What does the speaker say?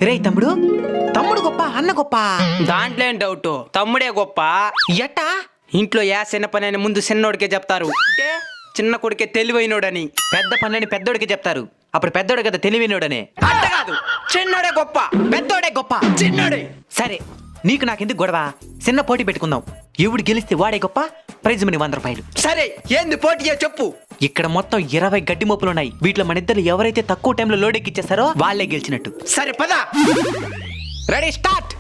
రే తమ్ముడు, తమ్ముడు గొప్ప అన్న గొప్ప? దాంట్లో ఏం డౌట్, తమ్ముడే గొప్ప. ఎట్టా? ఇంట్లో ఏ చిన్న పని అని ముందు చిన్నోడికే చెప్తారు, చిన్న కొడుకే తెలివైనోడని. పెద్ద పనులని పెద్దోడికి చెప్తారు, అప్పుడు పెద్దోడు కదా తెలివినోడనే. అట్ట కాదు, చిన్నోడే గొప్ప, పెద్దోడే గొప్ప. చిన్నోడే. సరే, నీకు నాకెందుకు గొడవ? చిన్న పోటీ పెట్టుకుందాం. ఎవడు గెలిస్తే వాడే గొప్ప. ప్రైజ్ మనీ 100 రూపాయలు. సరే, ఏంది పోటీయో చెప్పు. ఇక్కడ మొత్తం 20 గడ్డి మోపులున్నాయి. వీటిలో మన ఇద్దరు ఎవరైతే తక్కువ టైంలో లోడెక్కిచ్చేస్తారో వాళ్ళే గెలిచినట్టు. సరే పద. Ready, start.